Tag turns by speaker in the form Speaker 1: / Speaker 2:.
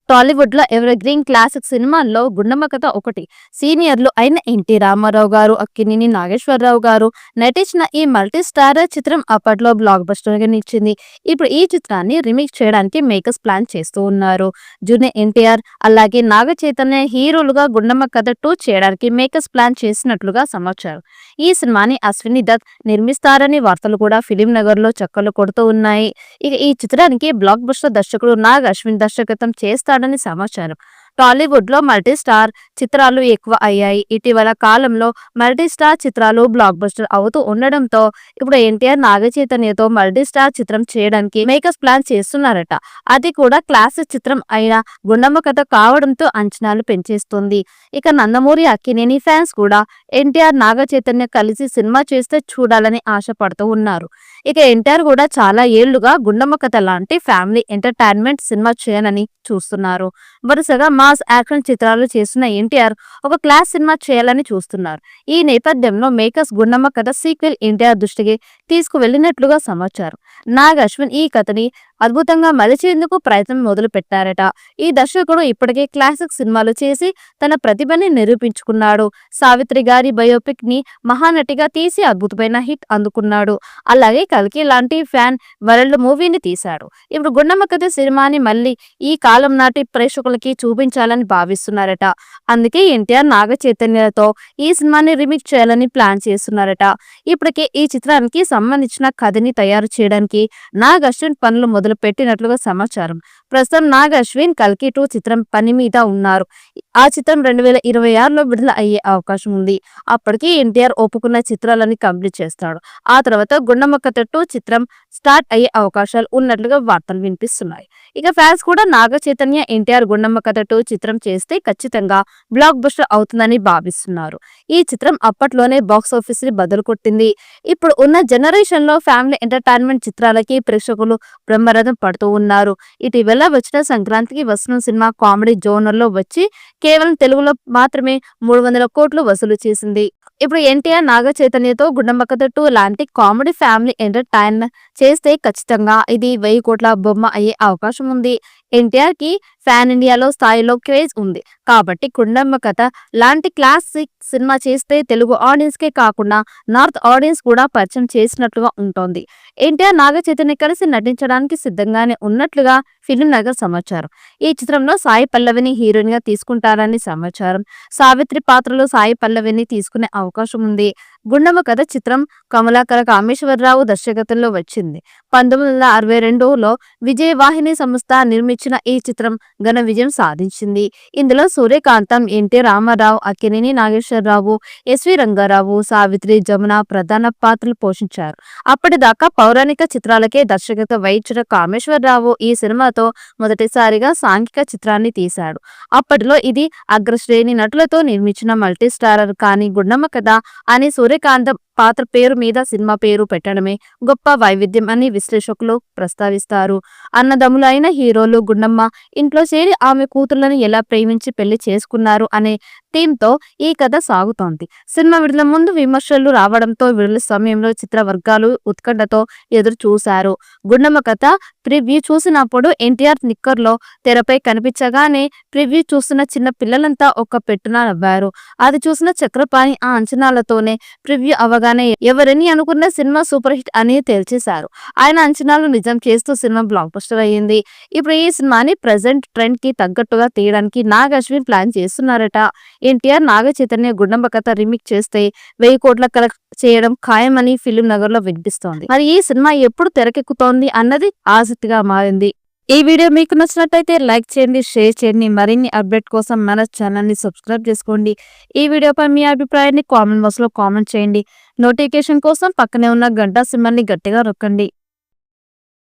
Speaker 1: టాలీవుడ్ లో ever green classic సినిమాల్లో గుండమ్మ కథ ఒకటి. సీనియర్లు అయిన ఎన్టీ రామారావు గారు, అక్కినేని నాగేశ్వరరావు గారు నటించిన ఈ మల్టీ స్టారర్ చిత్రం అప్పట్లో బ్లాక్ బస్టర్ గా నిలిచింది. ఇప్పుడు ఈ చిత్రాన్ని రీమేక్ చేయడానికి మేకర్స్ ప్లాన్ చేస్తూ ఉన్నారు. జూనియర్ ఎన్టీఆర్ అలాగే నాగ చైతన్య హీరోలుగా గుండమ్మ కథ 2 చేయడానికి మేకర్స్ ప్లాన్ చేసినట్లుగా సమాచారం. ఈ సినిమాని అశ్విని దత్ నిర్మిస్తారని వార్తలు కూడా ఫిలిం నగర్ లో చక్కర్లు కొడుతూ ఉన్నాయి. ఇక ఈ చిత్రానికి బ్లాక్ బస్టర్ దర్శకుడు నాగ్ అశ్విన్ దర్శకత్వం చేస్తాడని సమాచారం. టాలీవుడ్ లో మల్టీ స్టార్ చిత్రాలు ఎక్కువ అయ్యాయి. ఇటీవల కాలంలో మల్టీ స్టార్ చిత్రాలు బ్లాక్ బస్టర్ అవుతూ ఉండడంతో ఇప్పుడు ఎన్టీఆర్ నాగ చైతన్యతో మల్టీ స్టార్ చిత్రం చేయడానికి మేకర్స్ ప్లాన్ చేస్తున్నారట. అది కూడా క్లాసిక్ చిత్రం అయిన గుండమ్మ కథ కావడంతో అంచనాలు పెంచేస్తుంది. ఇక నందమూరి అక్కినేని ఫ్యాన్స్ కూడా ఎన్టీఆర్ నాగ చైతన్య కలిసి సినిమా చేస్తే చూడాలని ఆశపడుతూ ఉన్నారు. ఇక ఎన్టీఆర్ కూడా చాలా ఏళ్లుగా గుండమ్మ కథ లాంటి ఫ్యామిలీ ఎంటర్టైన్మెంట్ సినిమా చేయనని చూస్తున్నారు. వరుసగా మాస్ యాక్షన్ చిత్రాలు చేస్తున్న ఎన్టీఆర్ ఒక క్లాస్ సినిమా చేయాలని చూస్తున్నారు. ఈ నేపథ్యంలో మేకర్స్ గుండమ్మ కథ సీక్వెల్ ఎన్టీఆర్ దృష్టికి తీసుకువెళ్లినట్లుగా సమాచారం. నాగ్ అశ్విన్ ఈ కథని అద్భుతంగా మలిచేందుకు ప్రయత్నం మొదలు పెట్టారట. ఈ దర్శకుడు ఇప్పటికే క్లాసిక్ సినిమాలు చేసి తన ప్రతిభని నిరూపించుకున్నాడు. సావిత్రి గారి బయోపిక్ ని మహానటిగా తీసి అద్భుతమైన హిట్ అందుకున్నాడు. అలాగే కల్కి లాంటి ఫ్యాన్ వరల్డ్ మూవీని తీశాడు. ఇప్పుడు గుండమ్మ కథ సినిమాని మళ్ళీ ఈ కాలం నాటి ప్రేక్షకులకి చూపించాలని భావిస్తున్నారట. అందుకే ఎన్టీఆర్ నాగ చైతన్యతో ఈ సినిమాని రీమేక్ చేయాలని ప్లాన్ చేస్తున్నారట. ఇప్పటికే ఈ చిత్రానికి సంబంధించిన కథని తయారు చేయడానికి నాగ్ అశ్విన్ పనులు మొదలు పెట్టినట్లుగా సమాచారం. ప్రస్తుతం నాగ్ అశ్విన్ కల్కి 2 చిత్రం పని మీద ఉన్నారు. ఆ చిత్రం 2026లో విడుదల అయ్యే అవకాశం ఉంది. అప్పటికి ఎన్టీఆర్ ఒప్పుకున్న చిత్రాలని కంప్లీట్ చేస్తాడు. ఆ తర్వాత గుండమ్మ కథ 2 చిత్రం స్టార్ట్ అయ్యే అవకాశాలు ఉన్నట్లుగా వార్తలు వినిపిస్తున్నాయి. ఇక ఫ్యాన్స్ కూడా నాగ చైతన్య ఎన్టీఆర్ గుండమ్మ కథ 2 చిత్రం చేస్తే ఖచ్చితంగా బ్లాక్ బస్టర్ అవుతుందని భావిస్తున్నారు. ఈ చిత్రం అప్పట్లోనే బాక్స్ ఆఫీస్ ని బదులు కొట్టింది. ఇప్పుడు ఉన్న జనరేషన్ లో ఫ్యామిలీ ఎంటర్టైన్మెంట్ చిత్రాలకి ప్రేక్షకులు బ్రహ్మరథం పడుతూ ఉన్నారు. ఇటీవల వచ్చిన సంక్రాంతికి వసనం సినిమా కామెడీ జోనర్ లో వచ్చి కేవలం తెలుగులో మాత్రమే 300 కోట్లు వసూలు చేసింది. ఇప్పుడు ఎన్టీఆర్ నాగ చైతన్యతో గుండమ్మ కథ 2 లాంటి కామెడీ ఫ్యామిలీ ఎంటర్టైన్ చేస్తే ఖచ్చితంగా ఇది 1000 కోట్ల బొమ్మ అయ్యే అవకాశం ఉంది. ఎన్టీఆర్ కి ఫ్యాన్ ఇండియాలో స్థాయిలో క్రేజ్ ఉంది కాబట్టి గుండమ్మ కథ లాంటి క్లాసిక్ సినిమా చేస్తే తెలుగు ఆడియన్స్ కే కాకుండా నార్త్ ఆడియన్స్ కూడా పరిచయం చేసినట్లుగా ఉంటుంది. ఎన్టీఆర్ నాగ చైతన్య కలిసి నటించడానికి సిద్ధంగానే ఉన్నట్లుగా ఫిలిం నగర్ సమాచారం. ఈ చిత్రంలో సాయి పల్లవిని హీరోయిన్ గా తీసుకుంటారని సమాచారం. సావిత్రి పాత్రలో సాయి పల్లవిని తీసుకునే అవకాశం ఉంది. గుండమ్మ కథ చిత్రం కమలాకర కామేశ్వరరావు దర్శకత్వంలో వచ్చింది. 1962లో విజయవాహిని సంస్థ నిర్మించిన ఈ చిత్రం ఘన విజయం సాధించింది. ఇందులో సూర్యకాంతం, ఎన్టీ రామారావు, అక్కినేని నాగేశ్వరరావు, ఎస్వి రంగారావు, సావిత్రి, జమున ప్రధాన పాత్రలు పోషించారు. అప్పటిదాకా పౌరాణిక చిత్రాలకే దర్శకత్వం వహించిన కామేశ్వరరావు ఈ సినిమాతో మొదటిసారిగా సాంఘిక చిత్రాన్ని తీశాడు. అప్పటిలో ఇది అగ్రశ్రేణి నటులతో నిర్మించిన మల్టీ స్టారర్. కానీ గుండమ్మ కథ అని సూర్యకాంతం పాత్ర పేరు మీద సినిమా పేరు పెట్టడమే గొప్ప వైవిధ్యం అని విశ్లేషకులు ప్రస్తావిస్తారు. అన్నదమ్ములైన హీరోలు గుండమ్మ ఇంట్లో చేరి ఆమె కూతుర్లను ఎలా ప్రేమించి పెళ్లి చేసుకున్నారు అనే థీమ్తో ఈ కథ సాగుతోంది. సినిమా విడుదల ముందు విమర్శలు రావడంతో విడుదల సమయంలో చిత్ర వర్గాలు ఉత్కంఠతో ఎదురు చూశారు. గుండమ్మ కథ ప్రివ్యూ చూసినప్పుడు ఎన్టీఆర్ నిక్కర్లో తెరపై కనిపించగానే ప్రివ్యూ చూస్తున్న చిన్న పిల్లలంతా ఒక్క పెట్టున నవ్వారు. అది చూసిన చక్రపాణి ఆ అంచనాలతోనే ప్రివ్యూ అవగానే ఎవరని అనుకున్న సినిమా సూపర్ హిట్ అని తేల్చేశారు. ఆయన అంచనాలు నిజం చేస్తూ సినిమా బ్లాక్ బస్టర్ అయ్యింది. ఇప్పుడు ఈ సినిమాని ప్రెజెంట్ ట్రెండ్ కి తగ్గట్టుగా తీయడానికి నాగ్ అశ్విన్ ప్లాన్ చేస్తున్నారట. ఎన్టీఆర్ నాగ చైతన్య గుండమ్మ కథ రీమేక్ చేస్తే 1000 కోట్ల కలెక్ట్ చేయడం ఖాయమని ఫిలిం నగర్ లో వినిపిస్తోంది. మరి ఈ సినిమా ఎప్పుడు తెరకెక్కుతోంది అన్నది ఆసక్తిగా మారింది. ఈ వీడియో మీకు నచ్చినట్లయితే లైక్ చేయండి, షేర్ చేయండి. మరిన్ని అప్డేట్ కోసం మన ఛానల్ ని సబ్స్క్రైబ్ చేసుకోండి. ఈ వీడియోపై మీ అభిప్రాయాన్ని కామెంట్ బాక్స్ లో కామెంట్ చేయండి. నోటిఫికేషన్ కోసం పక్కనే ఉన్న గంట సింబల్ ని గట్టిగా నొక్కండి.